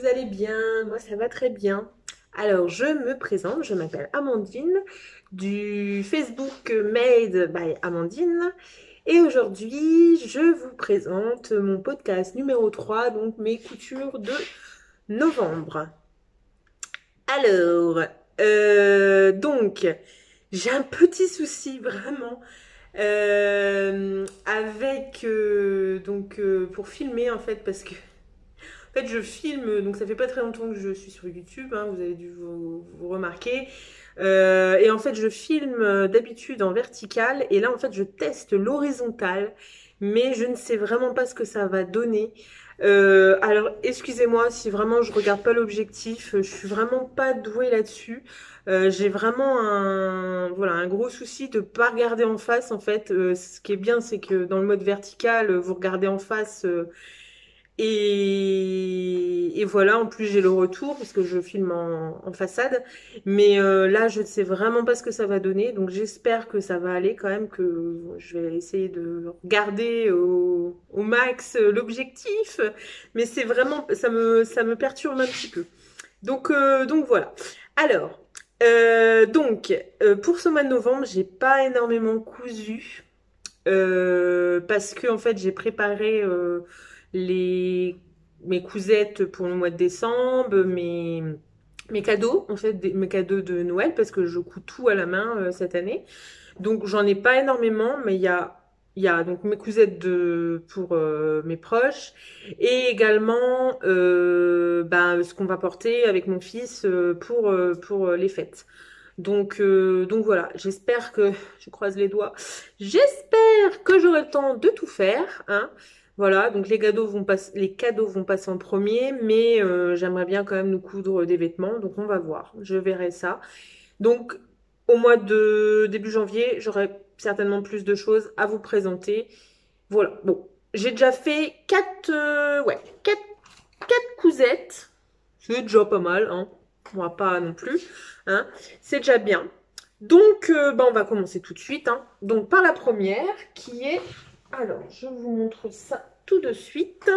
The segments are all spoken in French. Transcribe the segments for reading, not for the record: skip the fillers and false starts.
vous allez bien? Moi, ça va très bien. Alors, je me présente, je m'appelle Amandine du Facebook Made by Amandine. Et aujourd'hui, je vous présente mon podcast numéro 3, donc mes coutures de novembre. Alors, donc, j'ai un petit souci vraiment pour filmer en fait parce que en fait, je filme, donc ça fait pas très longtemps que je suis sur YouTube, hein, vous avez dû vous remarquer. Et en fait, je filme d'habitude en vertical, et là, en fait, je teste l'horizontale, mais je ne sais vraiment pas ce que ça va donner. Alors, excusez-moi si vraiment je regarde pas l'objectif, je suis vraiment pas douée là-dessus. J'ai vraiment un gros souci de pas regarder en face, en fait. Ce qui est bien, c'est que dans le mode vertical, vous regardez en face. Et voilà, en plus j'ai le retour parce que je filme en façade. Mais là, je ne sais vraiment pas ce que ça va donner. Donc j'espère que ça va aller quand même, que je vais essayer de regarder au max l'objectif. Mais c'est vraiment, ça me perturbe un petit peu. Donc voilà. Alors, pour ce mois de novembre, j'ai pas énormément cousu. Parce que en fait j'ai préparé les mes cousettes pour le mois de décembre, mes cadeaux en fait, mes cadeaux de Noël parce que je couds tout à la main cette année. Donc j'en ai pas énormément, mais il y a donc mes cousettes pour mes proches et également ce qu'on va porter avec mon fils pour les fêtes. Donc voilà, j'espère que, je croise les doigts, j'espère que j'aurai le temps de tout faire, hein. Voilà, donc les cadeaux vont passer en premier, mais j'aimerais bien quand même nous coudre des vêtements, donc on va voir, je verrai ça. Donc au mois de début janvier, j'aurai certainement plus de choses à vous présenter. Voilà, bon, j'ai déjà fait quatre cousettes, c'est déjà pas mal, hein. On va pas non plus, hein. C'est déjà bien. Donc, on va commencer tout de suite, hein. Donc, par la première, qui est... Alors, je vous montre ça tout de suite.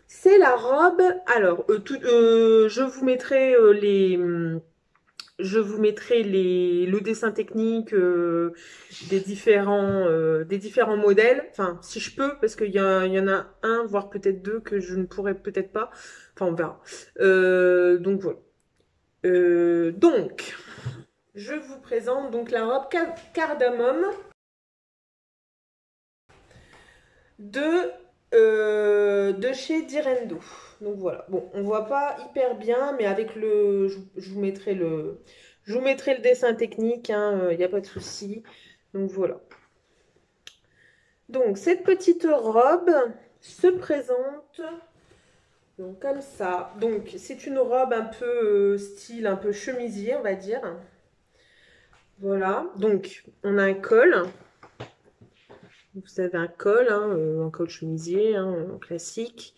C'est la robe... Alors, Je vous mettrai le dessin technique des différents modèles. Enfin, si je peux, parce qu'il y en a un, voire peut-être deux, que je ne pourrais peut-être pas. Enfin, on verra. Donc, voilà. Donc, je vous présente donc la robe cardamome de, de chez Direndo. Donc voilà. Bon, on voit pas hyper bien, mais avec je vous mettrai le dessin technique, hein, il n'y a pas de souci. Donc voilà. Donc cette petite robe se présente donc comme ça. Donc c'est une robe un peu style un peu chemisier, on va dire. Voilà. Donc on a un col. Vous avez un col chemisier, hein, classique.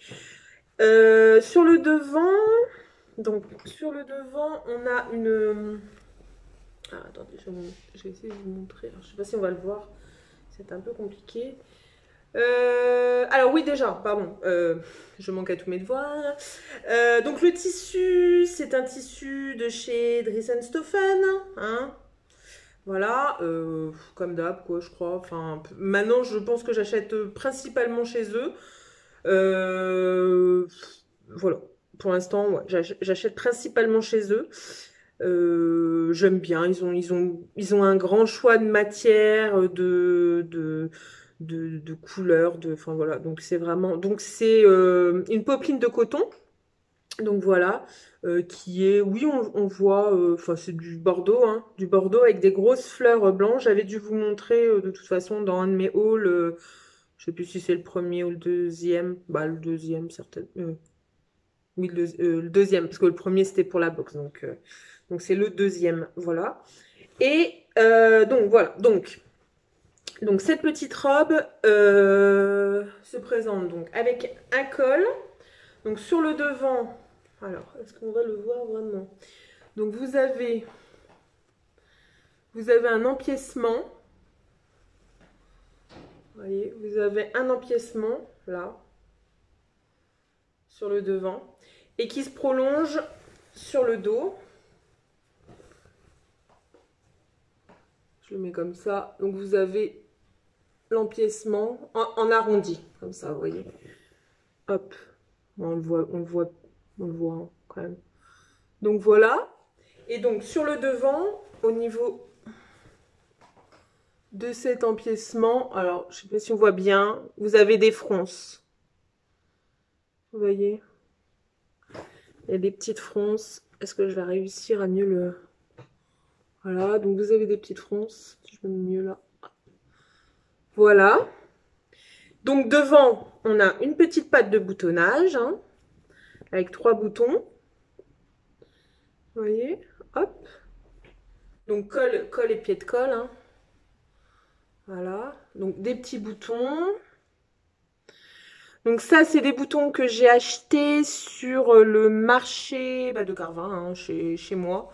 Sur le devant, on a une. Ah, attendez, je vais essayer de vous montrer. Alors, je sais pas si on va le voir. C'est un peu compliqué. Alors oui, déjà, pardon, je manque à tous mes devoirs. Donc le tissu, c'est un tissu de chez Dries & Stoffen, hein. Voilà, comme d'hab, quoi, je crois. Enfin, maintenant, je pense que j'achète principalement chez eux. Euh, voilà, pour l'instant, ouais, j'achète principalement chez eux. J'aime bien, ils ont un grand choix de matières, de couleurs, enfin voilà. Donc c'est une popeline de coton. Donc voilà, qui est, oui, on voit, enfin c'est du Bordeaux avec des grosses fleurs blanches. J'avais dû vous montrer de toute façon dans un de mes hauls, je sais plus si c'est le premier ou le deuxième, bah le deuxième certainement. Oui, le deuxième, parce que le premier c'était pour la boxe, donc c'est le deuxième, voilà. Et donc voilà, donc cette petite robe se présente donc avec un col, donc sur le devant. Alors, est-ce qu'on va le voir vraiment? Donc vous avez un empiècement. Vous voyez, vous avez un empiècement là sur le devant. et qui se prolonge sur le dos. Je le mets comme ça. Donc vous avez l'empiècement en arrondi, comme ça, vous voyez. Hop, on le voit, hein, quand même. Donc voilà. Et donc sur le devant, au niveau de cet empiècement, alors je sais pas si on voit bien, vous avez des fronces. Vous voyez? Il y a des petites fronces. Est-ce que je vais réussir à mieux le... Voilà, donc vous avez des petites fronces. Je me mets mieux là. Voilà. Donc devant, on a une petite patte de boutonnage, hein, avec 3 boutons. Vous voyez? Hop. Donc col et pied de colle, hein. Voilà. Donc des petits boutons. Donc ça, c'est des boutons que j'ai achetés sur le marché de Carvin, hein, chez moi.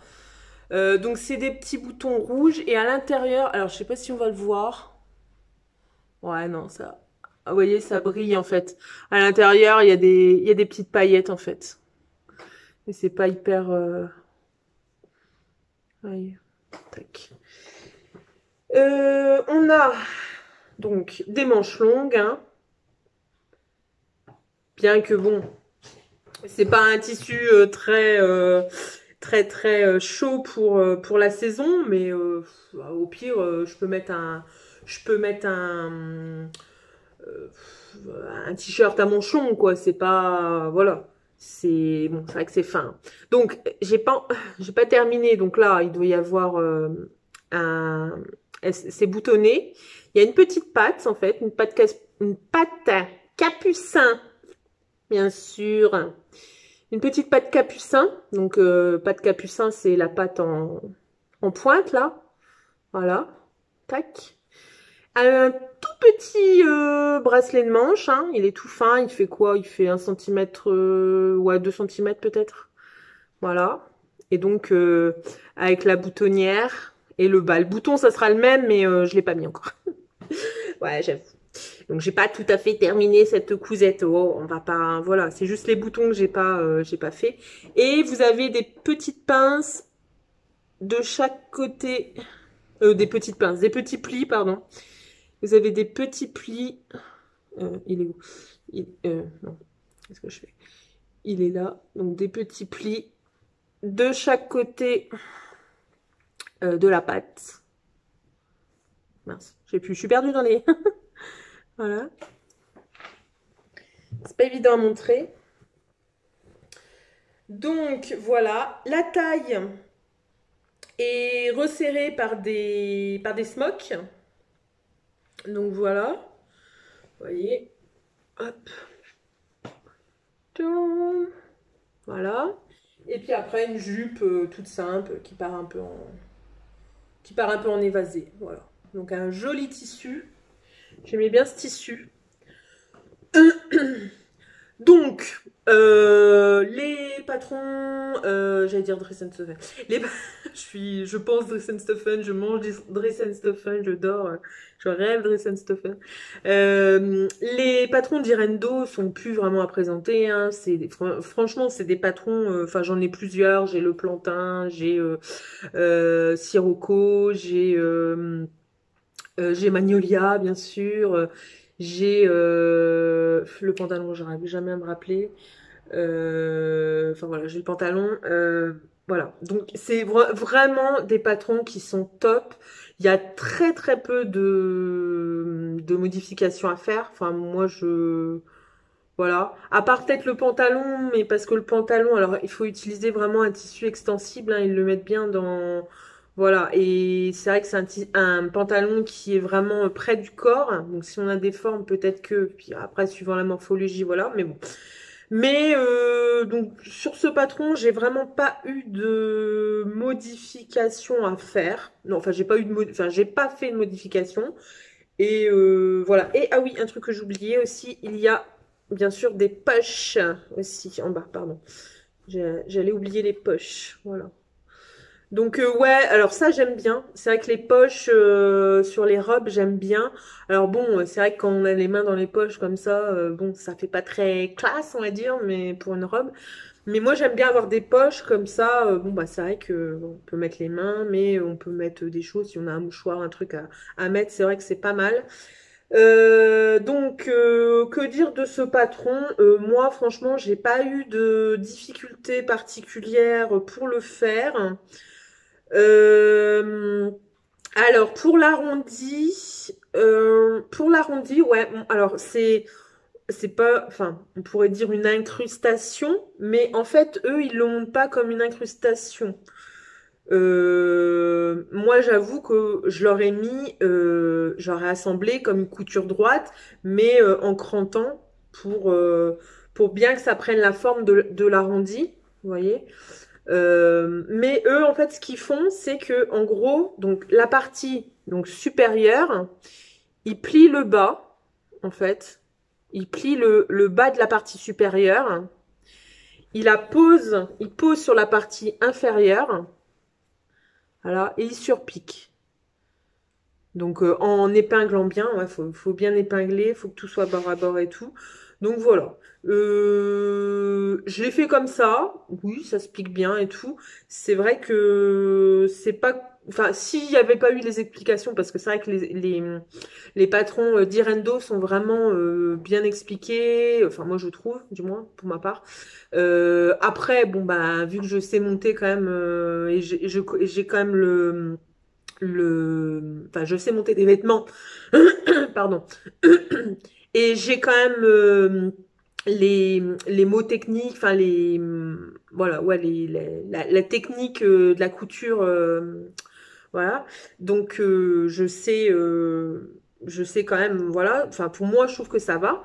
Donc c'est des petits boutons rouges et à l'intérieur, alors je sais pas si on va le voir. Ouais, non, ça... Ah, vous voyez, ça brille en fait. À l'intérieur, il y a des petites paillettes en fait. Et c'est pas hyper... Allez, tac. On a donc des manches longues, hein. Bien que bon, c'est pas un tissu très chaud pour la saison, mais au pire, je peux mettre un t-shirt à manchon, quoi. C'est pas, voilà. C'est bon, c'est vrai que c'est fin. Donc j'ai pas terminé. Donc là, il doit y avoir c'est boutonné. Il y a une petite patte en fait, une patte capucin, bien sûr. Une petite patte capucin. Donc patte capucin, c'est la patte en pointe là. Voilà. Tac. Un tout petit bracelet de manche, hein. Il est tout fin, il fait quoi? Il fait 1 centimètre, ouais, 2 centimètres peut-être. Voilà. Et donc, avec la boutonnière et le bas. Le bouton, ça sera le même, mais je l'ai pas mis encore. Ouais, j'avoue. Donc, j'ai pas tout à fait terminé cette cousette. Oh, on va pas... Voilà, c'est juste les boutons que j'ai pas fait. Et vous avez des petites pinces de chaque côté... des petites pinces, des petits plis, pardon. Vous avez des petits plis. Il est où? Non. Qu'est-ce que je fais? Il est là. Donc des petits plis de chaque côté de la pâte. Mince, je suis perdue dans les... Voilà. C'est pas évident à montrer. Donc voilà, la taille est resserrée par des smocks. Donc voilà. Vous voyez. Hop. Voilà. Et puis après une jupe toute simple qui part un peu en évasé. Voilà. Donc un joli tissu. J'aimais bien ce tissu. Donc les patrons, j'allais dire Dressenstoffen. Je pense Dressenstoffen, je mange Dressenstoffen, je dors, je rêve Dressenstoffen. Les patrons d'Irendo sont plus vraiment à présenter, hein. Franchement, c'est des patrons. Enfin, j'en ai plusieurs. J'ai le Plantain, j'ai Sirocco, j'ai Magnolia, bien sûr. J'ai le pantalon, j'arrive jamais à me rappeler. Enfin voilà, j'ai le pantalon. Voilà, donc c'est vraiment des patrons qui sont top. Il y a très peu de modifications à faire. Enfin moi voilà. À part peut-être le pantalon, mais parce que le pantalon, alors il faut utiliser vraiment un tissu extensible, hein, ils le mettent bien dans... Voilà, et c'est vrai que c'est un pantalon qui est vraiment près du corps. Donc si on a des formes, peut-être que... Puis après, suivant la morphologie, voilà, mais bon. Mais donc sur ce patron, j'ai vraiment pas eu de modification à faire. Non, enfin j'ai pas fait de modification. Et voilà. Et ah oui, un truc que j'oubliais aussi, il y a bien sûr des poches aussi en bas, pardon. J'allais oublier les poches, voilà. Donc ouais, alors ça j'aime bien. C'est vrai que les poches sur les robes j'aime bien. Alors bon, c'est vrai que quand on a les mains dans les poches comme ça, bon, ça fait pas très classe on va dire, mais pour une robe. Mais moi j'aime bien avoir des poches comme ça. Bon bah c'est vrai que bon, on peut mettre les mains, mais on peut mettre des choses si on a un mouchoir, un truc à mettre. C'est vrai que c'est pas mal. Que dire de ce patron? Moi, franchement, j'ai pas eu de difficultés particulières pour le faire. Euh, alors, pour l'arrondi, ouais. Bon, alors, c'est pas, enfin, on pourrait dire une incrustation, mais en fait, eux, ils l'ont pas comme une incrustation. Moi, j'avoue que je l'aurais mis, j'aurais assemblé comme une couture droite, mais en crantant pour bien que ça prenne la forme de l'arrondi, vous voyez. Mais eux, en fait, ce qu'ils font, c'est que, en gros, donc la partie donc supérieure, ils plient le bas, en fait. Ils plient le bas de la partie supérieure. Ils posent sur la partie inférieure, voilà, et ils surpiquent. Donc en épinglant bien, ouais, faut bien épingler, faut que tout soit bord à bord et tout. Donc voilà. Je l'ai fait comme ça, oui, ça se pique bien et tout. C'est vrai que c'est pas. Enfin, s'il n'y avait pas eu les explications, parce que c'est vrai que les patrons d'Irendo sont vraiment bien expliqués, enfin moi je trouve, du moins, pour ma part. Après, bon bah vu que je sais monter quand même, et j'ai quand même enfin je sais monter des vêtements, pardon, et j'ai quand même les mots techniques, enfin voilà, ouais, la technique de la couture, voilà. Donc je sais quand même, voilà, enfin pour moi je trouve que ça va.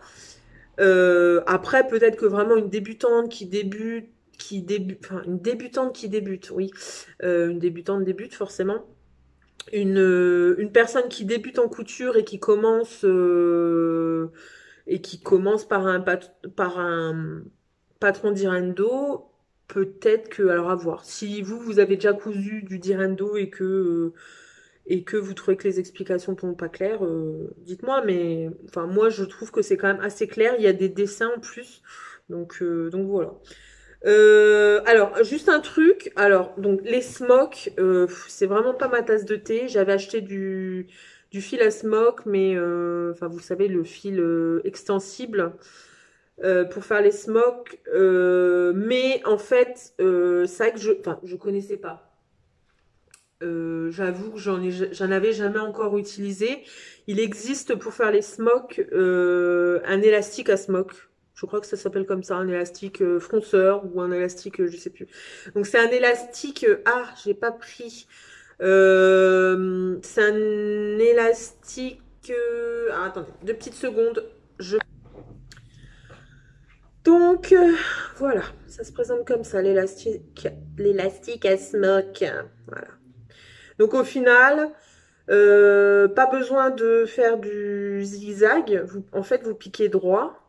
Après peut-être que vraiment une débutante enfin une débutante qui débute, oui, une débutante débute forcément. Une personne qui débute en couture et qui commence par un patron d'Irendo, peut-être que, alors à voir. Si vous avez déjà cousu du d'Irendo et que vous trouvez que les explications sont pas claires, dites-moi. Mais enfin moi je trouve que c'est quand même assez clair. Il y a des dessins en plus, donc voilà. Alors, juste un truc. Alors, donc les smocks, c'est vraiment pas ma tasse de thé. J'avais acheté du fil à smock, mais enfin, vous savez, le fil extensible pour faire les smocks. Mais en fait, c'est vrai que enfin, je connaissais pas. J'avoue que j'en avais jamais encore utilisé. Il existe pour faire les smocks un élastique à smock. Je crois que ça s'appelle comme ça, un élastique fronceur ou un élastique, je sais plus. Donc c'est un élastique. J'ai pas pris. C'est un élastique. Attendez, 2 petites secondes. Je... Donc voilà, ça se présente comme ça, l'élastique à smock. Voilà. Donc au final, pas besoin de faire du zigzag. En fait, vous piquez droit.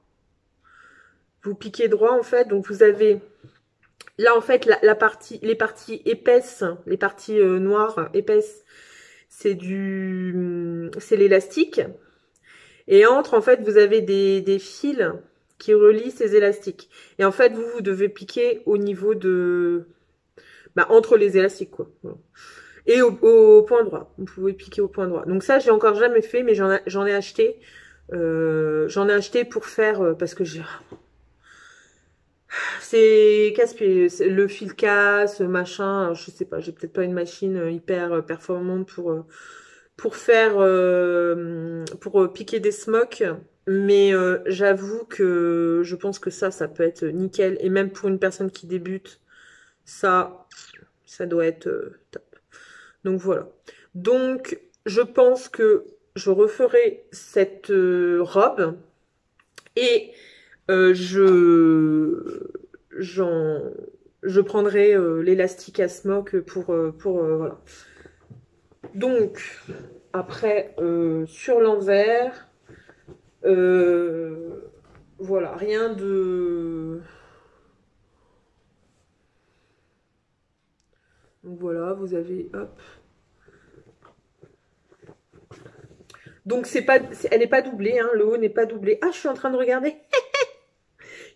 Vous piquez droit, en fait. Donc vous avez là, en fait, les parties épaisses, les parties noires épaisses, c'est l'élastique. Et entre, en fait, vous avez des fils qui relient ces élastiques. Et en fait, vous devez piquer au niveau bah, entre les élastiques, quoi. Voilà. Et au point droit. Vous pouvez piquer au point droit. Donc ça, j'ai encore jamais fait, mais j'en ai acheté. J'en ai acheté pour faire parce que c'est casse-pied. Le fil casse, machin. Alors, je sais pas. J'ai peut-être pas une machine hyper performante pour faire pour piquer des smocks. Mais j'avoue que je pense que ça peut être nickel. Et même pour une personne qui débute, ça, ça doit être top. Donc voilà. Donc je pense que je referai cette robe et euh, je j'en je prendrai l'élastique à smock pour voilà. Donc après sur l'envers, euh, voilà, Donc voilà, vous avez, hop. Donc c'est pas, elle n'est pas doublée, hein, le haut n'est pas doublé. Ah, je suis en train de regarder.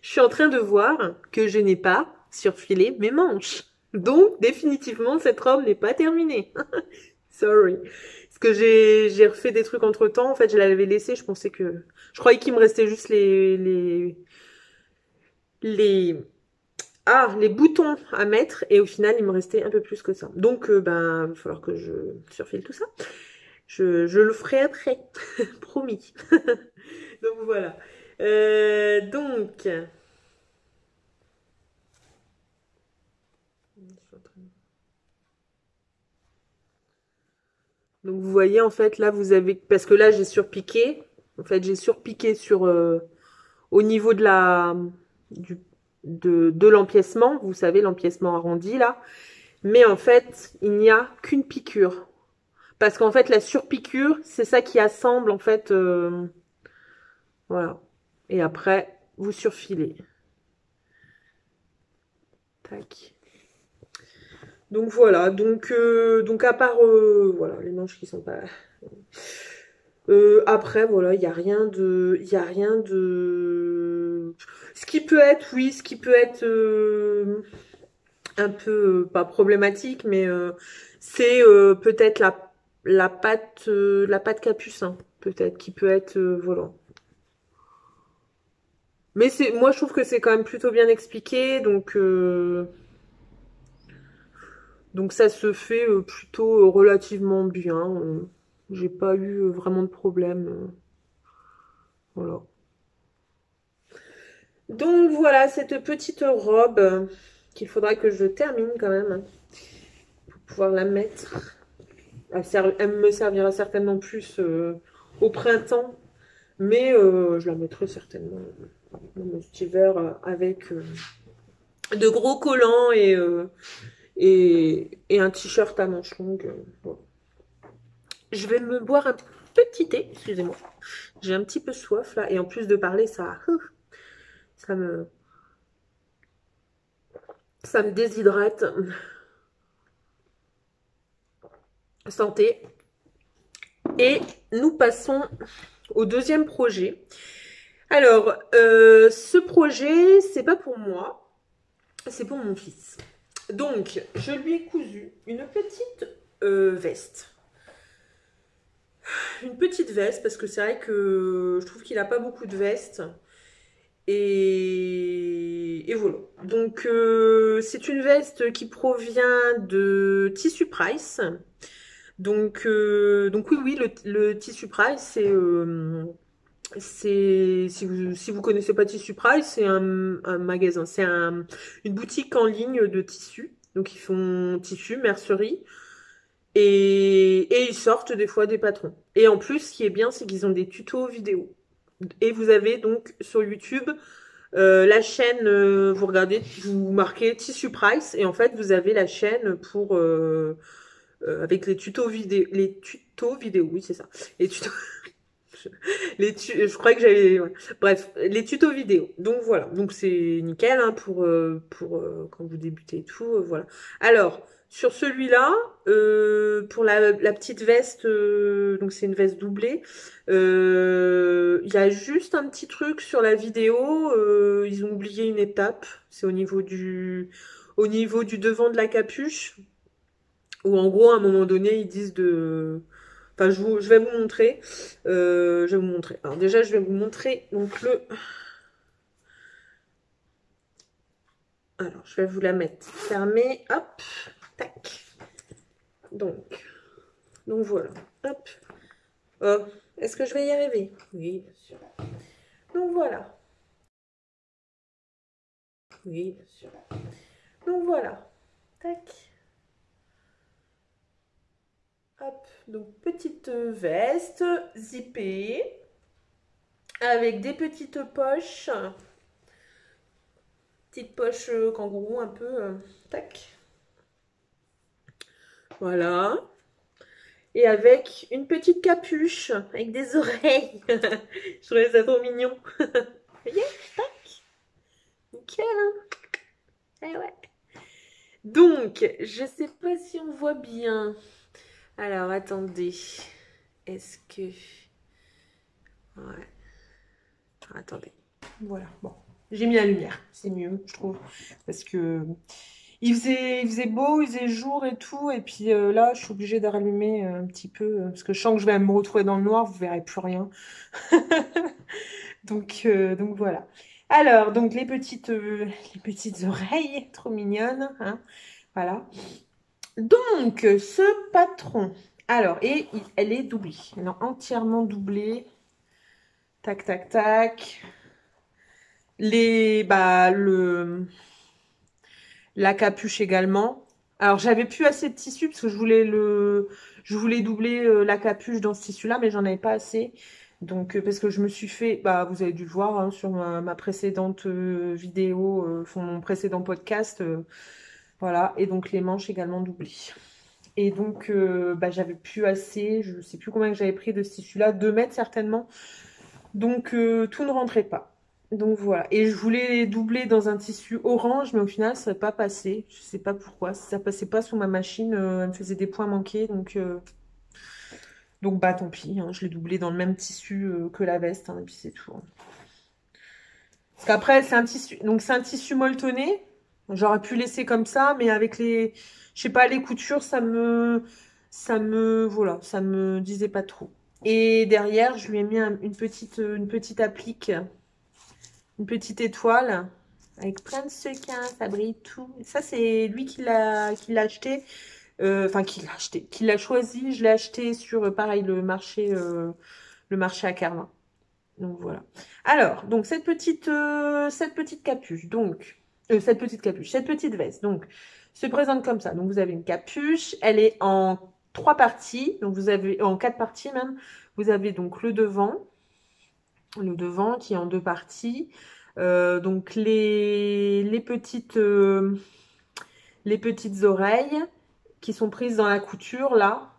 Je suis en train de voir que je n'ai pas surfilé mes manches. Donc définitivement, cette robe n'est pas terminée. Sorry. Parce que j'ai refait des trucs entre temps. En fait, je l'avais laissé. Je pensais que, je croyais qu'il me restait juste les les boutons à mettre. Et au final, il me restait un peu plus que ça. Donc, ben, il va falloir que je surfile tout ça. Je le ferai après. Promis. Donc voilà. Donc. Donc vous voyez en fait là vous avez parce que là j'ai surpiqué. En fait j'ai surpiqué sur au niveau de la du de l'empiècement. Vous savez l'empiècement arrondi là. Mais en fait il n'y a qu'une piqûre. Parce qu'en fait la surpiqûre c'est ça qui assemble en fait voilà. Et après vous surfilez. Tac. Donc voilà, donc à part voilà les manches qui sont pas. Après voilà, il y a rien de. Ce qui peut être, oui, ce qui peut être un peu pas problématique, mais c'est peut-être la patte capucin, peut-être qui peut être voilà. Mais c'est, moi je trouve que c'est quand même plutôt bien expliqué, donc ça se fait plutôt relativement bien. J'ai pas eu vraiment de problème. Voilà. Donc voilà cette petite robe qu'il faudra que je termine quand même pour pouvoir la mettre. Elle me servira certainement plus au printemps, mais je la mettrai certainement cet hiver avec de gros collants et un t-shirt à manches longues. Voilà. Je vais me boire un petit thé, excusez-moi. J'ai un petit peu soif là, et en plus de parler, ça me, ça me déshydrate. Santé. Et nous passons au deuxième projet. Alors, ce projet, c'est pas pour moi, c'est pour mon fils. Donc, je lui ai cousu une petite veste. Une petite veste, parce que c'est vrai que je trouve qu'il n'a pas beaucoup de vestes. Et voilà. Donc, c'est une veste qui provient de Tissu Price. Donc oui, oui, le Tissu Price, si vous connaissez pas Tissu Price, c'est un magasin, une boutique en ligne de tissus. Donc ils font tissu, mercerie, et ils sortent des fois des patrons. Et en plus, ce qui est bien, c'est qu'ils ont des tutos vidéo. Et vous avez donc sur YouTube la chaîne, vous regardez, vous marquez Tissu Price, et en fait vous avez la chaîne pour avec les tutos vidéo, oui c'est ça, les tutos. Je crois que j'avais. Ouais. Bref, les tutos vidéo. Donc voilà. Donc c'est nickel hein, pour quand vous débutez et tout. Voilà. Alors, sur celui-là, pour la petite veste, donc c'est une veste doublée, il y a juste un petit truc sur la vidéo. Ils ont oublié une étape. C'est au niveau du devant de la capuche. Où en gros, à un moment donné, ils disent de. Enfin, je vais vous montrer. Je vais vous montrer. Alors déjà, je vais vous montrer donc le. Alors, je vais vous la mettre fermée. Hop, tac. Donc voilà. Hop. Oh, est-ce que je vais y arriver? Oui, bien sûr. Donc voilà. Oui, bien sûr. Donc voilà. Tac. Hop. Donc petite veste zippée avec des petites poches. Petite poche kangourou un peu. Tac. Voilà. Et avec une petite capuche, avec des oreilles. Je trouvais ça trop mignon. Vous voyez? Tac. Nickel, hein? Eh ouais. Donc, je sais pas si on voit bien. Alors, attendez. Est-ce que... Ouais, attendez. Voilà, bon. J'ai mis la lumière, c'est mieux, je trouve. Parce que il faisait beau, il faisait jour et tout. Et puis là, je suis obligée de rallumer un petit peu. Parce que je sens que je vais me retrouver dans le noir, vous verrez plus rien. Donc voilà. Alors, donc les petites oreilles, trop mignonnes, hein. Voilà. Donc, ce patron. Alors, elle est doublée. Elle est entièrement doublée. Tac, tac, tac. La capuche également. Alors, j'avais plus assez de tissu parce que je voulais doubler la capuche dans ce tissu-là, mais j'en avais pas assez. Donc, parce que je me suis fait, bah, vous avez dû le voir hein, sur ma précédente vidéo, mon précédent podcast, voilà. Et donc, les manches également doublées. Et donc, bah, j'avais plus assez, je sais plus combien que j'avais pris de ce tissu-là, 2 mètres certainement. Donc, tout ne rentrait pas. Donc voilà. Et je voulais doubler dans un tissu orange, mais au final, ça n'a pas passé. Je sais pas pourquoi. Ça passait pas sur ma machine. Elle me faisait des points manqués. Donc bah tant pis. Hein, je l'ai doublé dans le même tissu que la veste. Hein, et puis c'est tout. Hein. Parce qu'après, c'est un tissu. Donc c'est un tissu molletonné. J'aurais pu laisser comme ça, mais avec les, je sais pas, les coutures, voilà, ça me disait pas trop. Et derrière, je lui ai mis une petite applique, une petite étoile avec plein de sequins, ça brille tout. Ça, c'est lui qui l'a acheté, enfin qui l'a acheté, qui l'a choisi. Je l'ai acheté sur, pareil, le marché à Carlin. Donc voilà. Alors, donc cette petite capuche, cette petite veste, donc se présente comme ça. Donc vous avez une capuche, elle est en 3 parties, donc vous avez en 4 parties même. Vous avez donc le devant qui est en 2 parties. Donc les petites oreilles qui sont prises dans la couture là,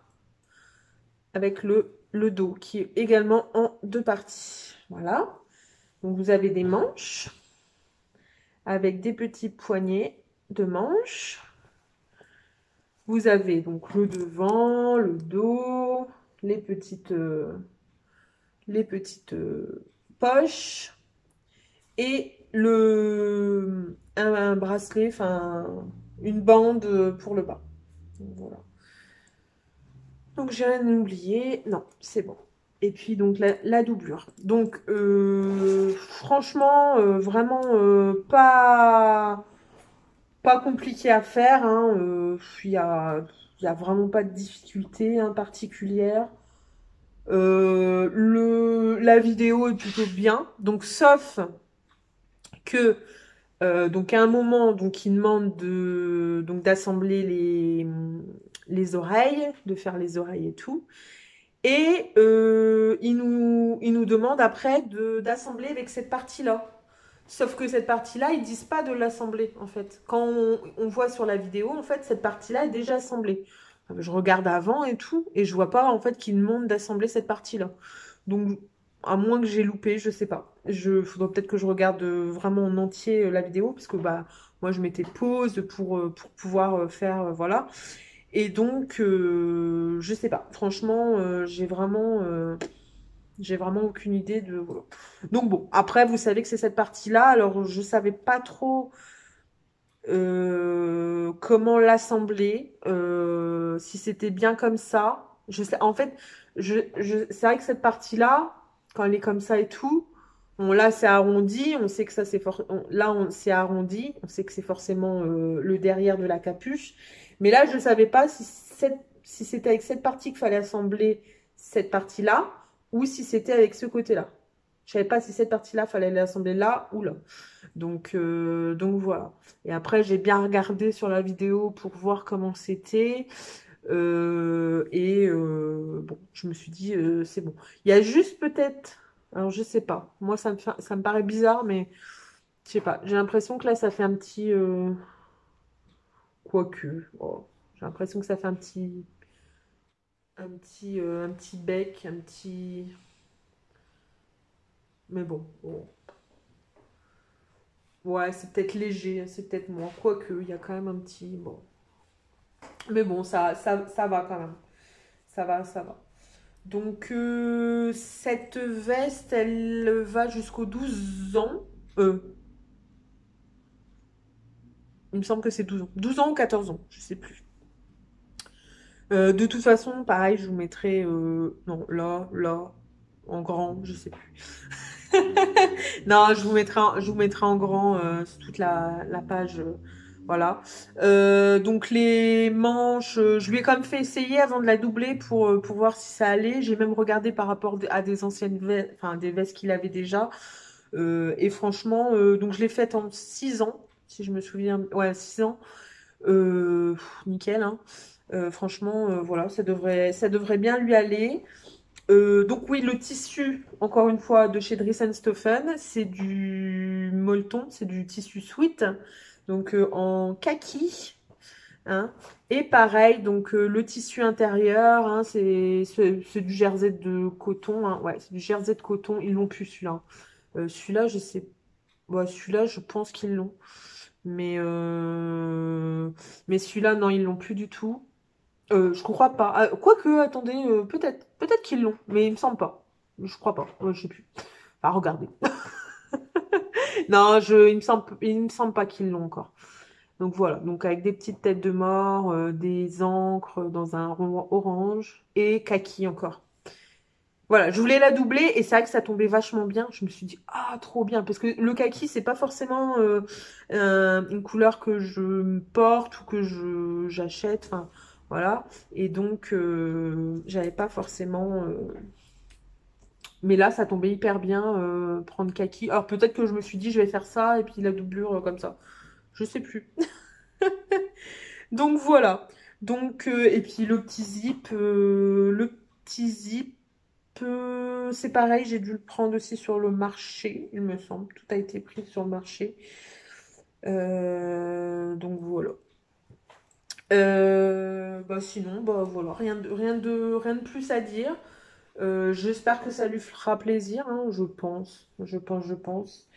avec le dos qui est également en 2 parties. Voilà. Donc vous avez des manches avec des petits poignets de manches. Vous avez donc le devant, le dos, les petites poches et un bracelet, enfin une bande pour le bas. Voilà. Donc j'ai rien oublié. Non, c'est bon. Et puis donc la doublure. Donc franchement, vraiment pas compliqué à faire. Hein. Il y a vraiment pas de difficulté hein, particulière. La vidéo est plutôt bien. Donc sauf que donc à un moment, donc il demande donc d'assembler les oreilles, de faire les oreilles et tout. Et il nous demande après d'assembler avec cette partie-là. Sauf que cette partie-là, ils disent pas de l'assembler, en fait. Quand on voit sur la vidéo, en fait, cette partie-là est déjà assemblée. Je regarde avant et tout, et je vois pas, en fait, qu'ils demandent d'assembler cette partie-là. Donc, à moins que j'ai loupé, je sais pas. Faudrait peut-être que je regarde vraiment en entier la vidéo, parce que, bah, moi, je mettais pause pour pouvoir faire, voilà. Et donc, je sais pas. Franchement, j'ai vraiment aucune idée de. Voilà. Donc bon, après, vous savez que c'est cette partie-là. Alors, je savais pas trop comment l'assembler, si c'était bien comme ça. Je sais, en fait, c'est vrai que cette partie-là, quand elle est comme ça et tout, là c'est arrondi, on sait que ça c'est arrondi, on sait que c'est forcément le derrière de la capuche. Mais là, je ne savais pas si c'était avec cette partie qu'il fallait assembler cette partie-là ou si c'était avec ce côté-là. Je savais pas si cette partie-là fallait l'assembler là ou là. Donc voilà. Et après, j'ai bien regardé sur la vidéo pour voir comment c'était. Bon, je me suis dit, c'est bon. Il y a juste peut-être, alors je sais pas. Moi, ça me paraît bizarre, mais je sais pas. J'ai l'impression que là, ça fait un petit, quoique. Oh, j'ai l'impression que ça fait un petit bec, un petit. Mais bon. Ouais, c'est peut-être léger, c'est peut-être moins. Quoique, il y a quand même un petit. Bon. Mais bon, ça va quand même. Ça va, ça va. Donc, cette veste, elle va jusqu'aux 12 ans. Euh, il me semble que c'est 12 ans. 12 ans ou 14 ans, je sais plus. De toute façon, pareil, je vous mettrai. Non, là, en grand, je sais plus. Non, je vous mettrai en grand sur toute la page. Voilà. Donc les manches, je lui ai quand même fait essayer avant de la doubler pour voir si ça allait. J'ai même regardé par rapport à des anciennes vestes, enfin des vestes qu'il avait déjà. Et franchement, donc je l'ai faite en 6 ans, si je me souviens. Ouais, 6 ans. Nickel, hein. Franchement, voilà, ça devrait bien lui aller. Donc oui, le tissu, encore une fois, de chez Dries Stoffen, c'est du molleton, c'est du tissu sweat, donc en kaki, hein. Et pareil, donc le tissu intérieur, hein, c'est du jersey de coton, hein. Ouais, c'est du jersey de coton. Ils l'ont plus celui-là. Celui-là, je sais, ouais, celui-là, je pense qu'ils l'ont, mais mais celui-là, non, ils l'ont plus du tout. Je crois pas. Ah, quoique, attendez, peut-être qu'ils l'ont, mais il me semble pas. Je crois pas. Ouais, je sais plus. À regarder. Non, il me semble pas qu'ils l'ont encore. Donc voilà. Donc avec des petites têtes de mort, des encres dans un rond orange et kaki encore. Voilà, je voulais la doubler et c'est vrai que ça tombait vachement bien. Je me suis dit, ah, trop bien. Parce que le kaki, c'est pas forcément une couleur que je porte ou que j'achète. Enfin, voilà. Et donc, j'avais pas forcément. Mais là, ça tombait hyper bien prendre kaki. Alors peut-être que je me suis dit, je vais faire ça et puis la doublure comme ça. Je sais plus. Donc voilà. Donc, et puis le petit zip. C'est pareil, j'ai dû le prendre aussi sur le marché, il me semble. Tout a été pris sur le marché. Donc voilà. Bah sinon, bah voilà, rien de plus à dire. J'espère que ça lui fera plaisir, hein, je pense. Je pense.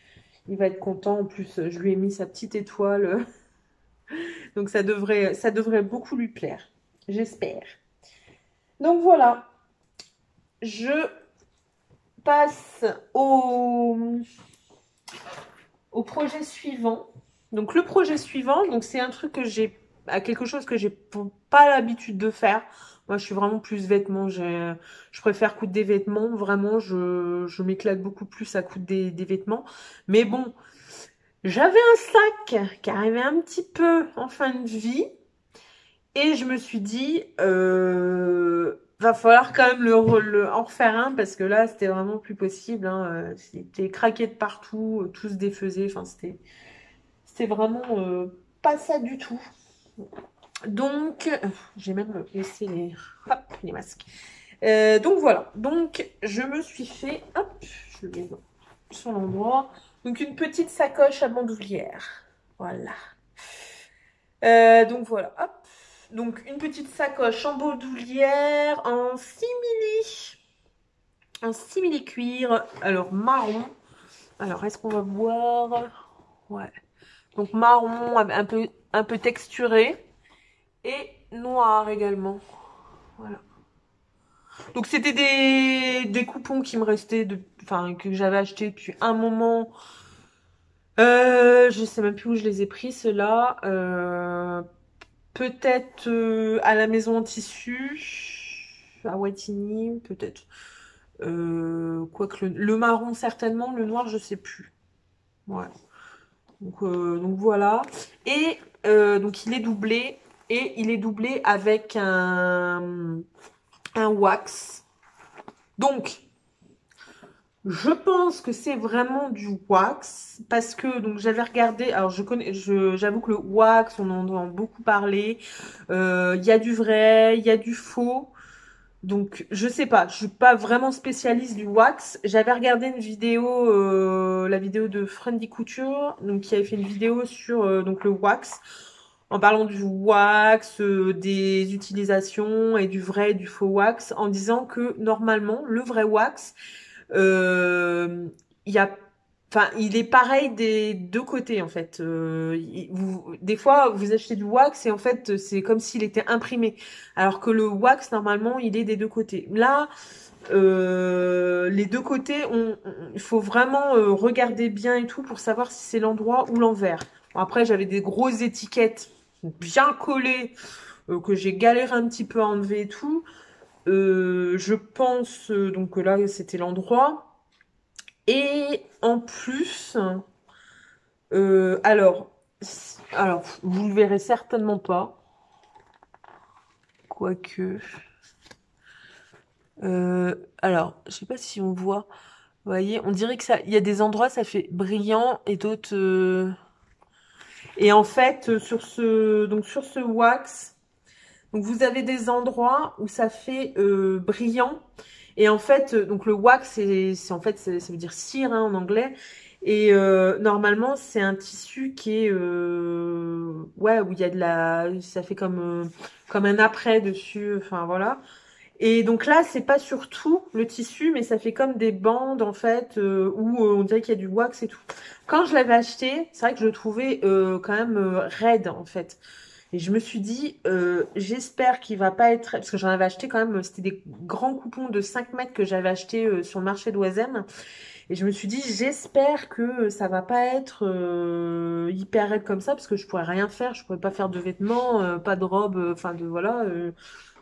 Il va être content. En plus, je lui ai mis sa petite étoile. Donc ça devrait beaucoup lui plaire. J'espère. Donc voilà. Je passe au projet suivant. Donc le projet suivant, donc c'est un truc que j'ai, à quelque chose que j'ai pas l'habitude de faire. Moi, je suis vraiment plus vêtements. Je préfère coudre des vêtements. Vraiment, je m'éclate beaucoup plus à coudre des vêtements. Mais bon, j'avais un sac qui arrivait un petit peu en fin de vie. Et je me suis dit, va falloir quand même en refaire un parce que là, c'était vraiment plus possible, hein. C'était craqué de partout, tout se défaisait. Enfin, c'était vraiment pas ça du tout. Donc, j'ai même laissé hop, les masques. Donc voilà. Donc, je me suis fait, hop, je le mets sur l'endroit. Donc, une petite sacoche à bandoulière. Voilà. Donc voilà, hop. Donc une petite sacoche en bandoulière en simili cuir, alors marron. Alors est-ce qu'on va voir? Ouais. Donc marron, un peu texturé et noir également. Voilà. Donc c'était des coupons qui me restaient enfin que j'avais acheté depuis un moment. Je sais même plus où je les ai pris ceux-là. Peut-être à la maison en tissu, à Wattignies, peut-être. Quoique le marron certainement, le noir je sais plus. Ouais. Donc voilà. Et donc il est doublé et il est doublé avec un wax. Donc je pense que c'est vraiment du wax parce que donc j'avais regardé. Alors j'avoue que le wax on en entend beaucoup parler. Il y a du vrai, il y a du faux. Donc, je sais pas, je suis pas vraiment spécialiste du wax. J'avais regardé une vidéo, la vidéo de Friendly Couture, donc qui avait fait une vidéo sur donc le wax, en parlant du wax, des utilisations et du vrai et du faux wax, en disant que normalement le vrai wax, euh, il y a, Enfin, il est pareil des deux côtés en fait. Des fois, vous achetez du wax et en fait, c'est comme s'il était imprimé, alors que le wax normalement, il est des deux côtés. Là, les deux côtés, il faut vraiment regarder bien et tout pour savoir si c'est l'endroit ou l'envers. Bon, après, j'avais des grosses étiquettes bien collées que j'ai galéré un petit peu à enlever et tout. Je pense donc que là, c'était l'endroit. Et en plus, euh, alors, alors, vous le verrez certainement pas, quoique. Alors, je sais pas si on voit. Vous voyez, on dirait que ça, il y a des endroits ça fait brillant et d'autres. Et en fait, sur ce wax, donc vous avez des endroits où ça fait brillant. Et en fait, donc le wax, en fait, ça veut dire cire hein, en anglais. Et normalement, c'est un tissu qui est, ouais, où il y a ça fait comme un apprêt dessus. Enfin voilà. Et donc là, c'est pas sur tout le tissu, mais ça fait comme des bandes en fait, où on dirait qu'il y a du wax et tout. Quand je l'avais acheté, c'est vrai que je le trouvais quand même raide en fait. Et je me suis dit, j'espère qu'il va pas être... Parce que j'en avais acheté quand même, c'était des grands coupons de 5 mètres que j'avais acheté sur le marché d'Oisem. Et je me suis dit, j'espère que ça va pas être hyper raide comme ça, parce que je pourrais rien faire. Je pourrais pas faire de vêtements, pas de robe, enfin de voilà.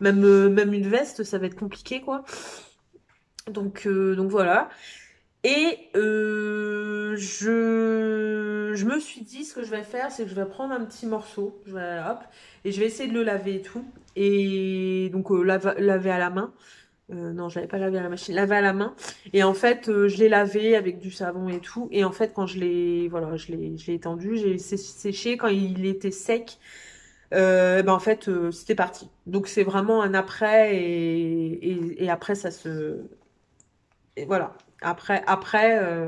Même une veste, ça va être compliqué, quoi. Donc voilà. Et je me suis dit, ce que je vais faire, c'est que je vais prendre un petit morceau, hop, et je vais essayer de le laver et tout. Et donc laver à la main. Non, je l'avais pas lavé à la machine, laver à la main. Et en fait, je l'ai lavé avec du savon et tout. Et en fait, quand voilà, je l'ai étendu, j'ai laissé sécher. Quand il était sec, ben en fait, c'était parti. Donc c'est vraiment un après et après et voilà.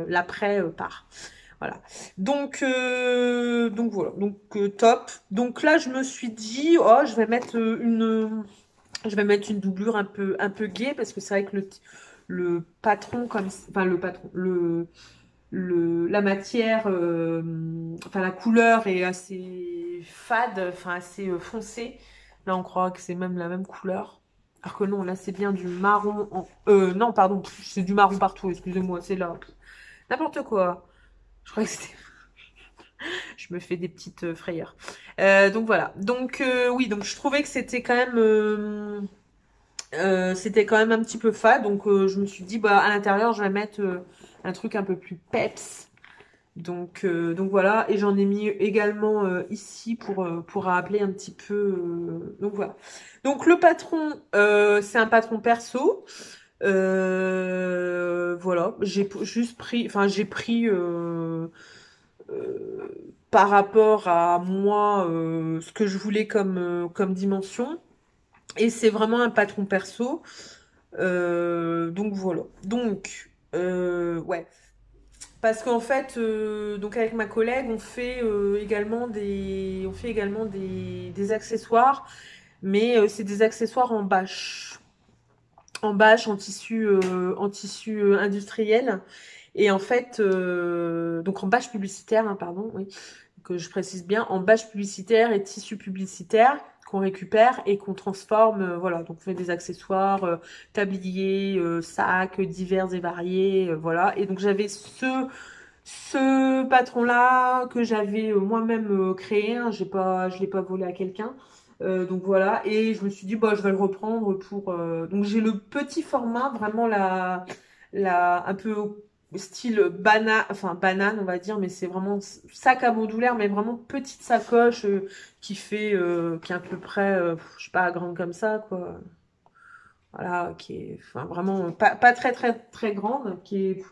L'après part. Voilà. Donc voilà. Donc top. Donc là, je me suis dit, oh, je vais mettre une doublure un peu gaie parce que c'est vrai que le patron comme, enfin le patron, la matière, enfin la couleur est assez fade, enfin assez foncée. Là, on croit que c'est même la même couleur. Alors que non, là, c'est bien du marron. Non, pardon, c'est du marron partout. Excusez-moi, c'est là. N'importe quoi. Je crois que c'était. Je me fais des petites frayeurs. Donc voilà. Donc oui, donc je trouvais que c'était quand même un petit peu fade. Donc je me suis dit, bah à l'intérieur, je vais mettre un truc un peu plus peps. Donc voilà, et j'en ai mis également ici pour rappeler un petit peu. Donc voilà. Donc le patron, c'est un patron perso. Voilà, j'ai juste pris, enfin j'ai pris par rapport à moi ce que je voulais comme dimension. Et c'est vraiment un patron perso. Donc voilà. Donc ouais. Parce qu'en fait, donc avec ma collègue, on fait également des accessoires, mais c'est des accessoires en bâche, en tissu industriel, et en fait, donc en bâche publicitaire, hein, pardon, oui, que je précise bien, en bâche publicitaire et tissu publicitaire qu'on récupère et qu'on transforme, voilà, donc on fait des accessoires, tabliers, sacs divers et variés, voilà, et donc j'avais ce patron-là que j'avais moi-même créé, hein, je l'ai pas volé à quelqu'un. Donc voilà, et je me suis dit bah je vais le reprendre pour. Donc j'ai le petit format, vraiment un peu style banane on va dire, mais c'est vraiment sac à bandoulière, mais vraiment petite sacoche qui est à peu près, je sais pas, grande comme ça quoi. Voilà, qui est, enfin vraiment pas très très très grande, qui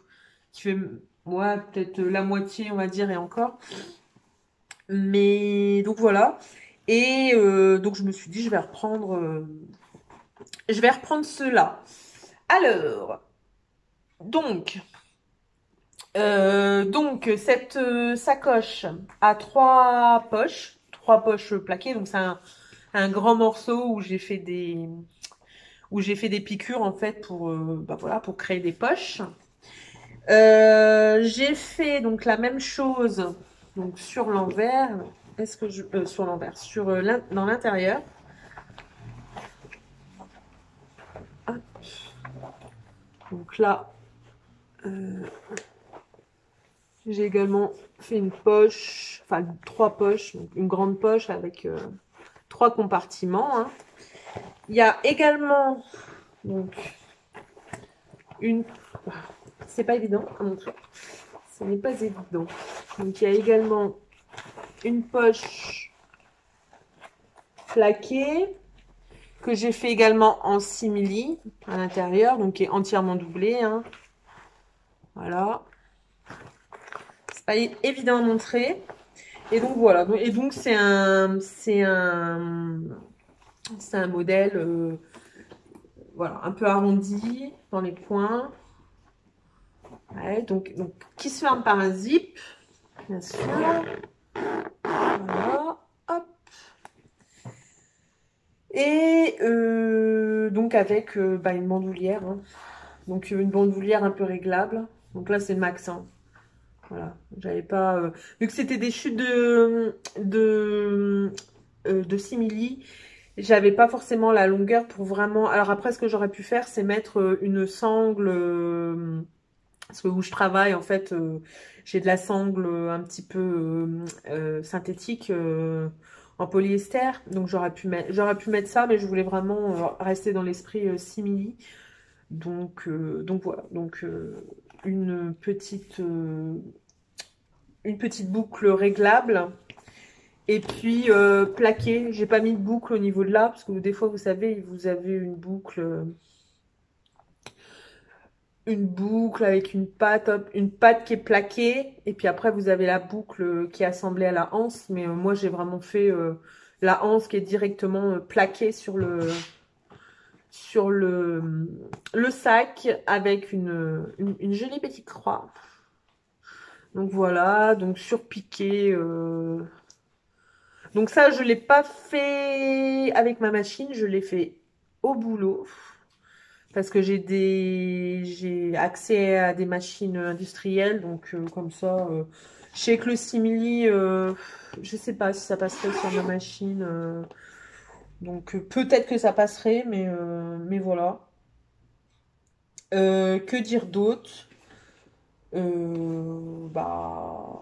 fait ouais, peut-être la moitié, on va dire, et encore. Mais donc voilà. Et donc je me suis dit, je vais reprendre cela. Alors, donc, donc cette sacoche a trois poches plaquées. Donc c'est un grand morceau où j'ai fait des piqûres en fait pour, bah voilà, pour créer des poches. J'ai fait donc la même chose donc sur l'envers. Est-ce que je sur l'envers, sur dans l'intérieur. Hop. Donc là, euh, j'ai également fait une poche, enfin trois poches, donc une grande poche avec trois compartiments, hein. Il y a également donc une. C'est pas évident à mon tour. Ce n'est pas évident. Donc il y a également une poche plaquée que j'ai fait également en simili à l'intérieur, donc qui est entièrement doublée, hein. Voilà. C'est pas évident à montrer. Et donc voilà. Et donc c'est un modèle, voilà, un peu arrondi dans les coins. Ouais, donc qui se ferme par un zip, bien sûr. Voilà. Hop. Et donc avec bah, une bandoulière, hein. Donc une bandoulière un peu réglable. Donc là c'est le max, hein. Voilà, j'avais pas vu que c'était des chutes de simili, j'avais pas forcément la longueur pour vraiment. Alors après, ce que j'aurais pu faire, c'est mettre une sangle, parce que où je travaille, en fait, j'ai de la sangle un petit peu synthétique en polyester, donc j'aurais pu mettre ça, mais je voulais vraiment rester dans l'esprit simili. Donc voilà, donc une petite boucle réglable. Et puis plaqué, j'ai pas mis de boucle au niveau de là, parce que des fois, vous savez, vous avez une boucle avec une patte qui est plaquée, et puis après, vous avez la boucle qui est assemblée à la anse. Mais moi, j'ai vraiment fait la anse qui est directement plaquée sur le sac avec une jolie petite croix. Donc voilà, donc surpiqué. Donc ça, je l'ai pas fait avec ma machine, je l'ai fait au boulot parce que j'ai accès à des machines industrielles, donc comme ça, je sais que le simili, je sais pas si ça passerait sur ma machine, donc peut-être que ça passerait, mais voilà. Que dire d'autre? Bah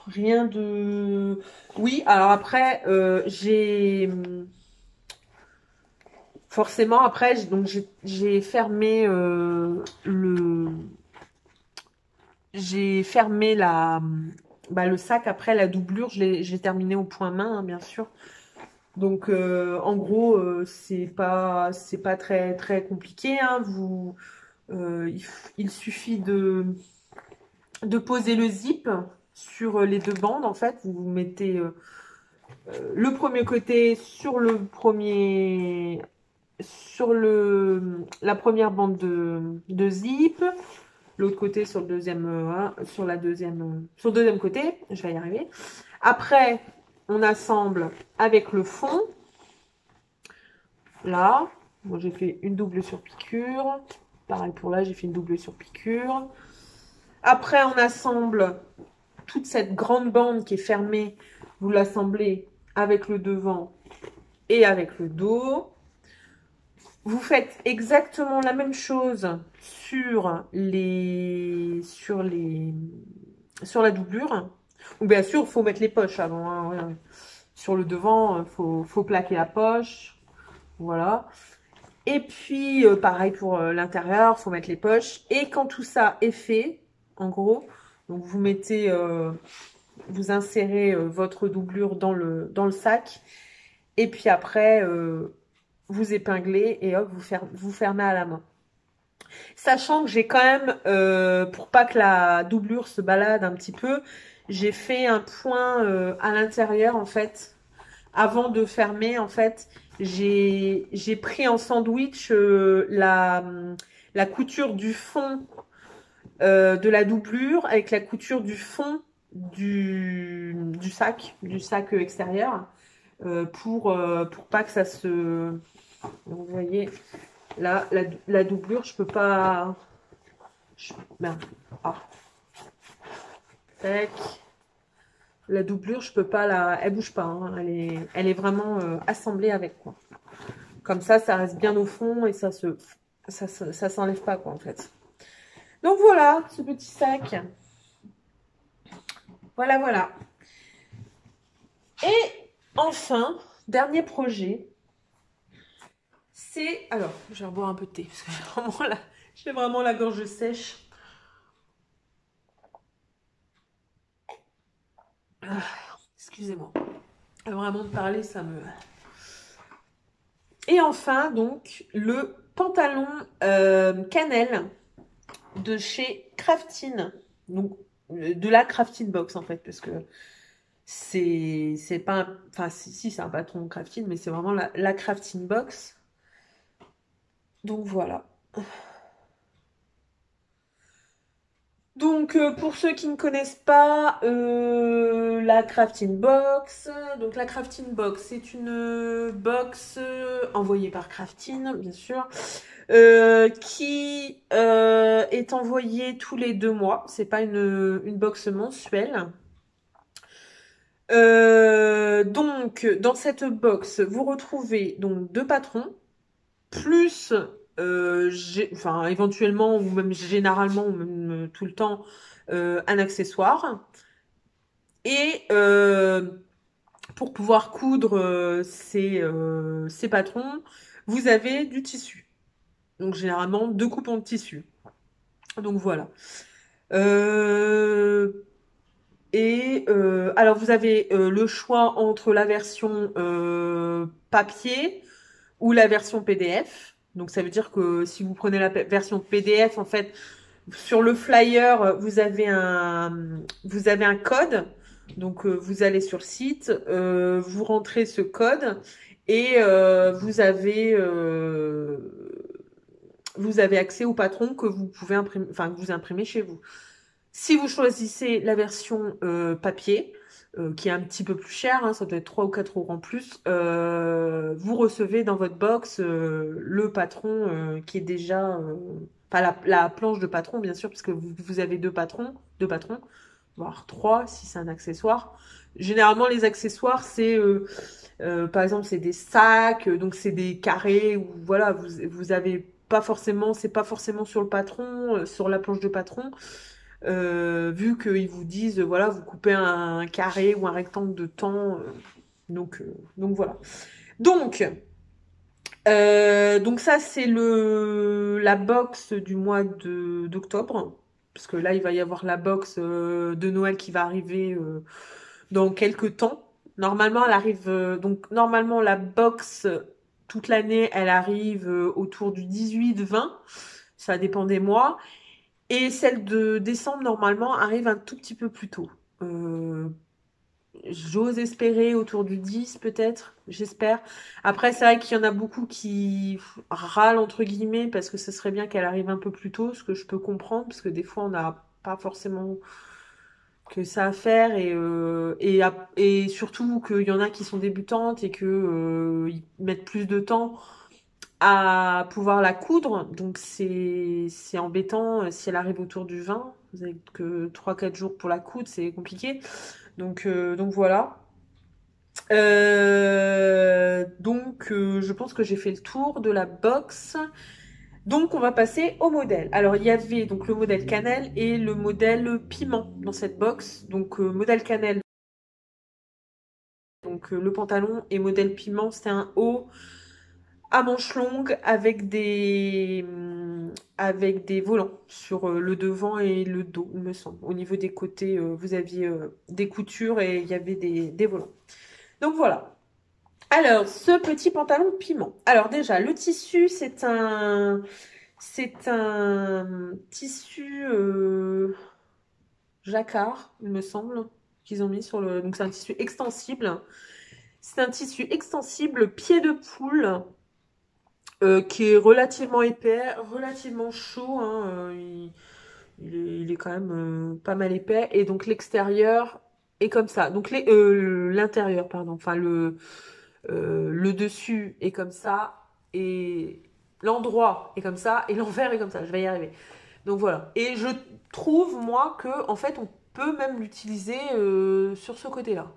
rien de. Oui, alors après, forcément, après, j'ai fermé j'ai fermé bah, le sac après la doublure. J'ai terminé au point main, hein, bien sûr. Donc, en gros, c'est pas très très compliqué, hein. Il suffit de poser le zip sur les deux bandes. En fait, vous mettez le premier côté sur la première bande de zip, l'autre côté sur le deuxième, sur le deuxième côté, je vais y arriver. Après, on assemble avec le fond. Là, moi j'ai fait une double surpiqûre. Pareil pour là, j'ai fait une double surpiqûre. Après, on assemble toute cette grande bande qui est fermée. Vous l'assemblez avec le devant et avec le dos. Vous faites exactement la même chose sur la doublure. Ou bien sûr, il faut mettre les poches avant, hein, ouais. Sur le devant, faut plaquer la poche. Voilà. Et puis, pareil pour l'intérieur, il faut mettre les poches. Et quand tout ça est fait, en gros, donc vous insérez votre doublure dans le sac. Et puis après, vous épinglez et hop, vous fermez à la main. Sachant que j'ai quand même, pour pas que la doublure se balade un petit peu, j'ai fait un point à l'intérieur en fait. Avant de fermer, en fait, j'ai pris en sandwich la couture du fond de la doublure avec la couture du fond du sac extérieur, pour pas que ça se. Donc, vous voyez, là, la doublure, je peux pas. Merde. Ah. Tac. La doublure, je peux pas la... Elle bouge pas, hein. Elle est vraiment assemblée avec, quoi. Comme ça reste bien au fond et ça s'enlève pas, quoi, en fait. Donc voilà, ce petit sac. Voilà, voilà. Et enfin, dernier projet, c'est... Alors, je vais reboire un peu de thé, parce que j'ai vraiment la gorge sèche. Ah, excusez-moi. Vraiment de parler, ça me... Et enfin, donc, le pantalon cannelle de chez Craftin. Donc, de la Craftin Box, en fait, parce que c'est pas... Enfin, si c'est un patron Craftin, mais c'est vraiment la Craftin Box. Donc, voilà. Donc, pour ceux qui ne connaissent pas la Crafting Box, donc la Crafting Box, c'est une box envoyée par Crafting, bien sûr, qui est envoyée tous les 2 mois. C'est pas une box mensuelle. Donc, dans cette box, vous retrouvez donc 2 patrons, plus, enfin, éventuellement, ou même généralement, ou même tout le temps, un accessoire. Et pour pouvoir coudre ces patrons, vous avez du tissu. Donc, généralement, 2 coupons de tissu. Donc, voilà. Alors, vous avez le choix entre la version papier ou la version PDF. Donc, ça veut dire que si vous prenez la version PDF, en fait, sur le flyer, vous avez un code. Donc, vous allez sur le site, vous rentrez ce code et vous avez accès au patron que vous pouvez imprimer, enfin, que vous imprimez chez vous. Si vous choisissez la version papier, qui est un petit peu plus cher, hein, ça doit être 3 ou 4 euros en plus, vous recevez dans votre box le patron qui est déjà... Enfin, la planche de patron, bien sûr, parce que vous avez 2 patrons, voire 3 si c'est un accessoire. Généralement, les accessoires, par exemple, c'est des sacs, donc c'est des carrés, où voilà, vous avez pas forcément, c'est pas forcément sur le patron, sur la planche de patron. Vu qu'ils vous disent, voilà, vous coupez un carré ou un rectangle de temps. Donc voilà. Donc ça, c'est la box du mois d'octobre. Parce que là, il va y avoir la box de Noël qui va arriver dans quelques temps. Normalement, elle arrive. Donc, normalement, la box, toute l'année, elle arrive autour du 18-20. Ça dépend des mois. Et celle de décembre, normalement, arrive un tout petit peu plus tôt. Euh, J'ose espérer autour du 10, peut-être, j'espère. Après, c'est vrai qu'il y en a beaucoup qui râlent, entre guillemets, parce que ce serait bien qu'elle arrive un peu plus tôt, ce que je peux comprendre, parce que des fois, on n'a pas forcément que ça à faire, et surtout qu'il y en a qui sont débutantes et que ils mettent plus de temps à pouvoir la coudre. Donc c'est embêtant si elle arrive autour du 20. Vous avez que 3-4 jours pour la coudre, c'est compliqué. Donc voilà. Je pense que j'ai fait le tour de la box. Donc on va passer au modèle. Alors il y avait donc le modèle cannelle et le modèle piment dans cette box. Donc modèle cannelle, donc le pantalon, et modèle piment, c'était un haut à manches longues avec des volants sur le devant et le dos, il me semble. Au niveau des côtés, vous aviez des coutures et il y avait des volants. Donc voilà. Alors, ce petit pantalon piment. Alors déjà, le tissu, c'est un tissu jacquard, il me semble, qu'ils ont mis sur le... Donc c'est un tissu extensible. C'est un tissu extensible pied de poule qui est relativement épais, relativement chaud, hein, il est quand même pas mal épais. Et donc l'extérieur est comme ça. Donc l'intérieur, pardon. Enfin le dessus est comme ça et l'endroit est comme ça et l'envers est comme ça. Je vais y arriver. Donc voilà. Et je trouve, moi, que en fait, on peut même l'utiliser sur ce côté-là.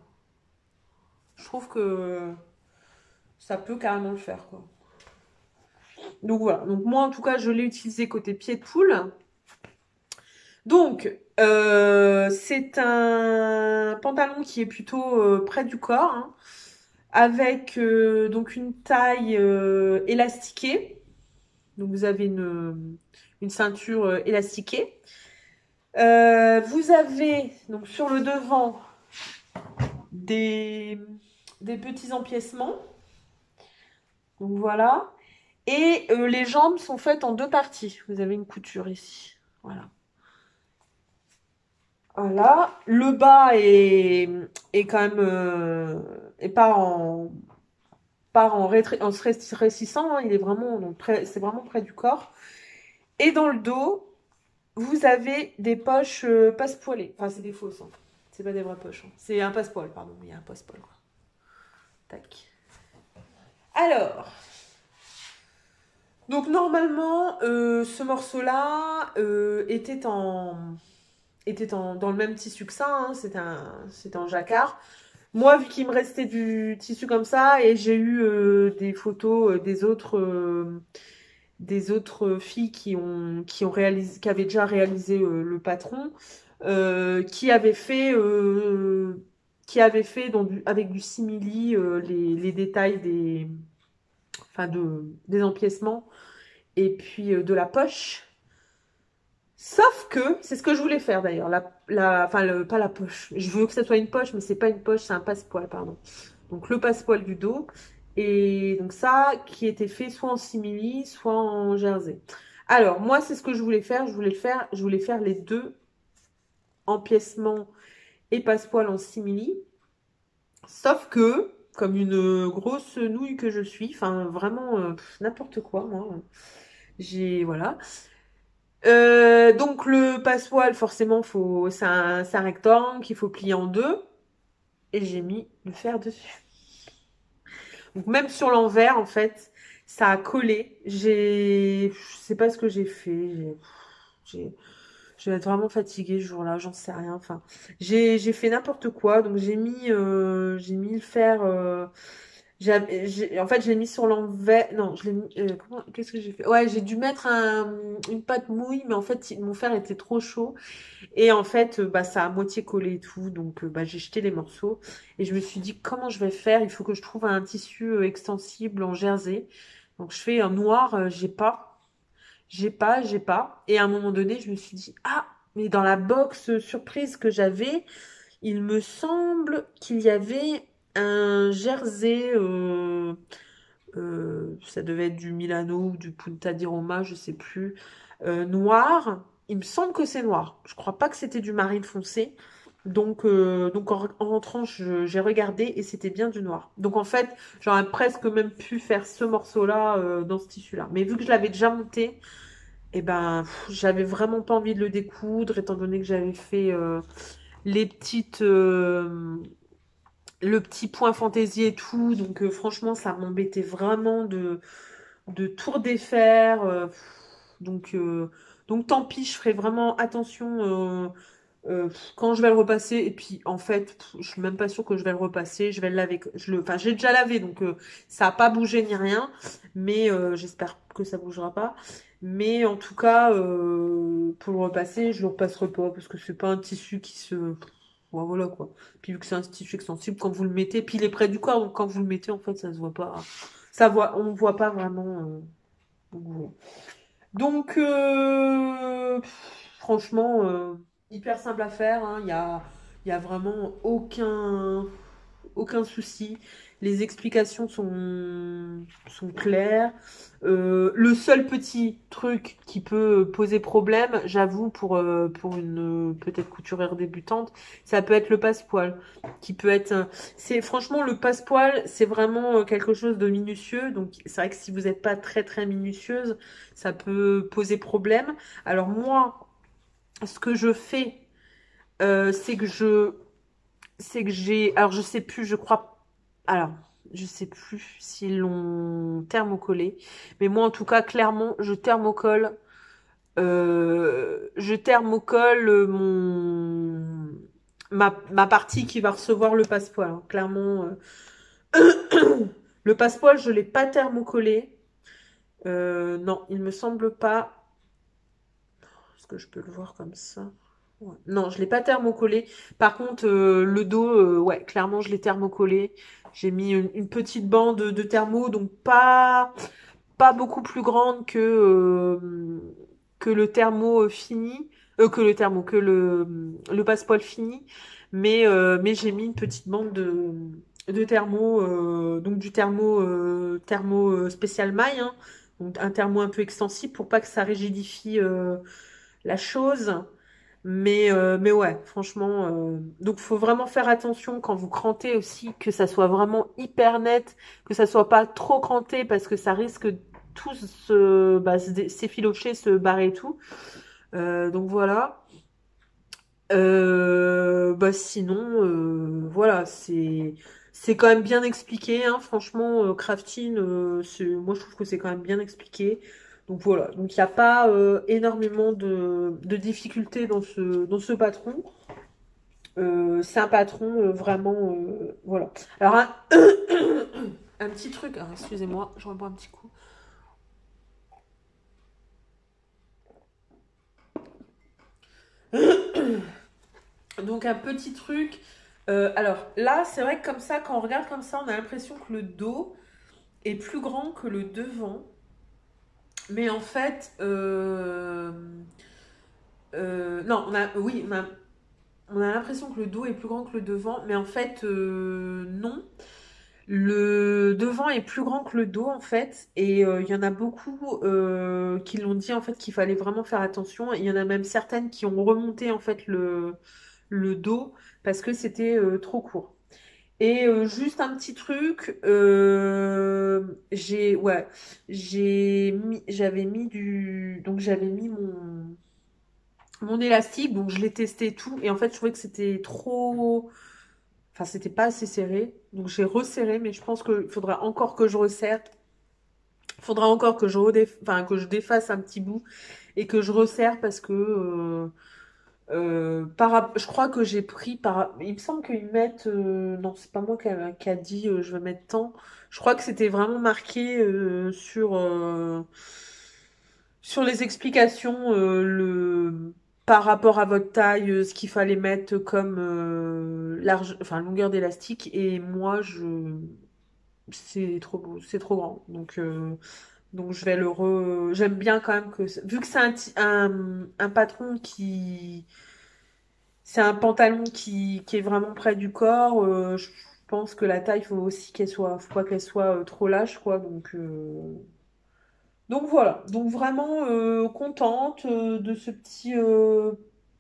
Je trouve que ça peut carrément le faire, quoi. Donc voilà. Donc moi, en tout cas, je l'ai utilisé côté pied de poule. Donc, c'est un pantalon qui est plutôt près du corps, hein, avec donc une taille élastiquée. Donc vous avez une ceinture élastiquée. Vous avez donc sur le devant des, des petits empiècements. Donc voilà. Et les jambes sont faites en deux parties. Vous avez une couture ici. Voilà. Voilà. Le bas est quand même est en se rétrécissant, hein. Il est vraiment donc c'est vraiment près du corps. Et dans le dos, vous avez des poches passe-poilées. Enfin, c'est des fausses, hein. C'est pas des vraies poches, hein. C'est un passepoil, pardon. Il y a un passepoil, quoi. Tac. Alors, donc normalement, ce morceau-là dans le même tissu que ça, hein. C'était en jacquard. Moi, vu qu'il me restait du tissu comme ça, et j'ai eu des photos des autres filles qui avaient déjà réalisé le patron, qui avaient fait avec du simili les détails des empiècements et puis de la poche. Sauf que, c'est ce que je voulais faire d'ailleurs, pas la poche. Je veux que ça soit une poche, mais c'est pas une poche, c'est un passepoil, pardon. Donc le passepoil du dos. Et donc ça, qui était fait soit en simili, soit en jersey. Alors, moi, c'est ce que je voulais faire. Je voulais faire les deux empiècements et passepoil en simili. Sauf que, comme une grosse nouille que je suis, enfin vraiment n'importe quoi, moi. Voilà. Donc le passepoil, forcément, c'est un rectangle qu'il faut plier en deux. Et j'ai mis le fer dessus. Donc même sur l'envers, en fait, ça a collé. Je sais pas ce que j'ai fait. J'ai, je vais être vraiment fatiguée ce jour-là, j'en sais rien. Enfin, j'ai fait n'importe quoi. Donc j'ai mis le fer. En fait, je l'ai mis sur l'envers. Non, je l'ai mis. Qu'est-ce que j'ai fait? Ouais, j'ai dû mettre une pâte mouille, mais en fait, mon fer était trop chaud. Et en fait, bah, ça a à moitié collé et tout. Donc, bah, j'ai jeté les morceaux. Et je me suis dit, comment je vais faire? Il faut que je trouve un tissu extensible en jersey. Donc, je fais un noir, j'ai pas. Et à un moment donné, je me suis dit, ah, mais dans la box surprise que j'avais, il me semble qu'il y avait un jersey, ça devait être du Milano ou du Punta di Roma, je sais plus, noir. Il me semble que c'est noir. Je crois pas que c'était du marine foncé. Donc en rentrant, j'ai regardé et c'était bien du noir. Donc en fait, j'aurais presque même pu faire ce morceau-là dans ce tissu-là. Mais vu que je l'avais déjà monté, et ben, j'avais vraiment pas envie de le découdre, étant donné que j'avais fait les petites, le petit point fantaisie et tout. Donc franchement, ça m'embêtait vraiment de tout redéfaire. Donc, euh, donc tant pis, je ferai vraiment attention quand je vais le repasser. Et puis en fait, je suis même pas sûre que je vais le repasser. Je vais le laver. Enfin, j'ai déjà lavé, donc ça a pas bougé ni rien. Mais j'espère que ça bougera pas. Mais en tout cas, pour le repasser, je le repasserai pas parce que c'est pas un tissu qui se. Ouais, voilà quoi. Puis vu que c'est un tissu extensible, quand vous le mettez, puis il est près du corps, donc quand vous le mettez, en fait, ça se voit pas. On voit pas vraiment. Donc, voilà. Donc, franchement, hyper simple à faire, hein. Il y a vraiment aucun souci. Les explications sont claires. Le seul petit truc qui peut poser problème, j'avoue, pour une peut-être couturière débutante, ça peut être le passepoil, qui peut être. Franchement le passepoil, c'est vraiment quelque chose de minutieux. Donc c'est vrai que si vous n'êtes pas très très minutieuse, ça peut poser problème. Alors moi, ce que je fais, c'est que alors je sais plus, je crois, alors je sais plus s'ils l'ont thermocollé, mais moi en tout cas clairement je thermocole je thermocole ma partie qui va recevoir le passepoil, hein. Clairement, le passepoil, je l'ai pas thermocollé. Non, il me semble pas. Est-ce que je peux le voir comme ça? Ouais. Non, je l'ai pas thermocollé. Par contre, le dos, ouais, clairement, je l'ai thermocollé. J'ai mis une petite bande de thermo, donc pas beaucoup plus grande que le thermo fini, que le passepoil fini, mais j'ai mis une petite bande de thermo, donc du thermo spécial maille, hein, donc un thermo un peu extensible pour pas que ça rigidifie la chose. Mais ouais, franchement, donc faut vraiment faire attention quand vous crantez aussi, que ça soit vraiment hyper net, que ça soit pas trop cranté parce que ça risque tout s'effilocher, se barrer et tout. Donc voilà. Bah sinon, voilà, c'est quand même bien expliqué, hein, franchement, Crafting, moi je trouve que c'est quand même bien expliqué. Donc voilà, donc il n'y a pas énormément de difficultés dans ce patron. C'est un patron vraiment, voilà. Alors un petit truc, ah, excusez-moi, je reprends un petit coup. Donc un petit truc. Alors là, c'est vrai que comme ça, quand on regarde comme ça, on a l'impression que le dos est plus grand que le devant. Mais en fait, non, oui, on a l'impression que le dos est plus grand que le devant, mais en fait, non. Le devant est plus grand que le dos, en fait, et il y en a beaucoup qui l'ont dit, en fait, qu'il fallait vraiment faire attention. Il y en a même certaines qui ont remonté, en fait, le dos parce que c'était trop court. Et juste un petit truc, j'avais mis mon élastique, donc je l'ai testé et tout, et en fait je trouvais que c'était trop, enfin c'était pas assez serré, donc j'ai resserré, mais je pense qu'il faudra encore que je resserre, il faudra encore que enfin, que je défasse un petit bout et que je resserre parce que je crois que j'ai pris il me semble qu'ils mettent, non, c'est pas moi qui a dit je vais mettre tant. Je crois que c'était vraiment marqué sur les explications par rapport à votre taille, ce qu'il fallait mettre comme enfin longueur d'élastique. Et moi, c'est trop grand. Donc je vais j'aime bien quand même vu que c'est un patron c'est un pantalon qui est vraiment près du corps. Je pense que la taille, faut aussi faut pas qu'elle soit trop lâche, quoi. Donc voilà. Donc vraiment contente de ce petit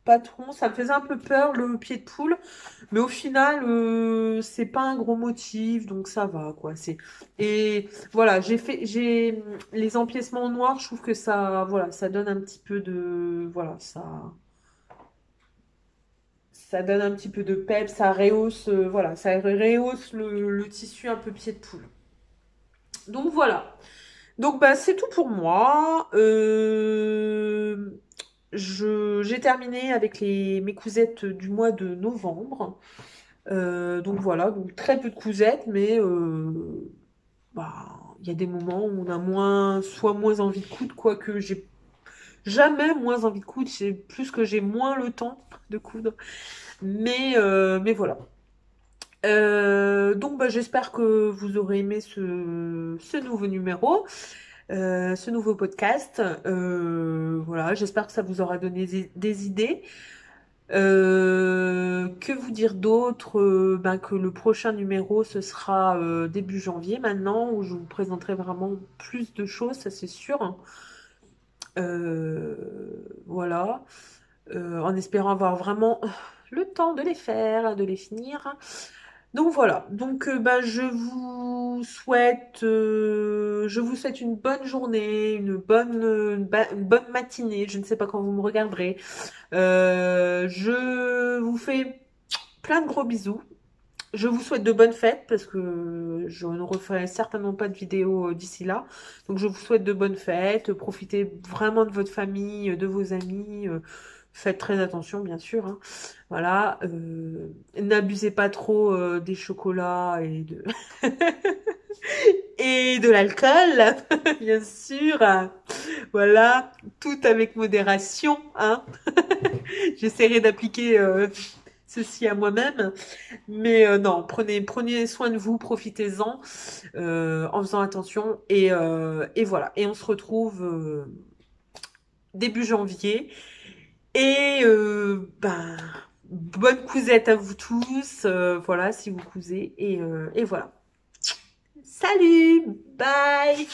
patron. Ça me faisait un peu peur le pied de poule, mais au final, c'est pas un gros motif, donc ça va, quoi. Et voilà, j'ai les empiècements noirs. Je trouve que voilà, ça donne un petit peu voilà, ça donne un petit peu de pep, ça rehausse, voilà, ça rehausse le tissu un peu pied de poule. Donc voilà. Donc bah c'est tout pour moi. J'ai terminé avec mes cousettes du mois de novembre. Donc voilà, donc très peu de cousettes, mais bah il y a des moments où on a soit moins envie de coudre, quoique j'ai jamais moins envie de coudre, c'est plus que j'ai moins le temps de coudre. Mais voilà. Donc bah, j'espère que vous aurez aimé ce nouveau numéro, ce nouveau podcast. Voilà, j'espère que ça vous aura donné des idées. Que vous dire d'autre? Ben, que le prochain numéro, ce sera début janvier maintenant, où je vous présenterai vraiment plus de choses, ça c'est sûr. Voilà. En espérant avoir vraiment le temps de les faire, de les finir. Donc voilà. Donc bah, je vous souhaite une bonne journée, une bonne matinée. Je ne sais pas quand vous me regarderez. Je vous fais plein de gros bisous Je vous souhaite de bonnes fêtes parce que je ne referai certainement pas de vidéo d'ici là. Donc je vous souhaite de bonnes fêtes. Profitez vraiment de votre famille, de vos amis. Faites très attention, bien sûr, hein. Voilà. N'abusez pas trop des chocolats et de et de l'alcool, bien sûr. Voilà, tout avec modération, hein. J'essaierai d'appliquer ceci à moi-même. Mais non, prenez soin de vous, profitez-en en faisant attention. Et voilà. Et on se retrouve début janvier. Et ben, bonne cousette à vous tous. Voilà, si vous cousez. Et voilà. Salut, bye.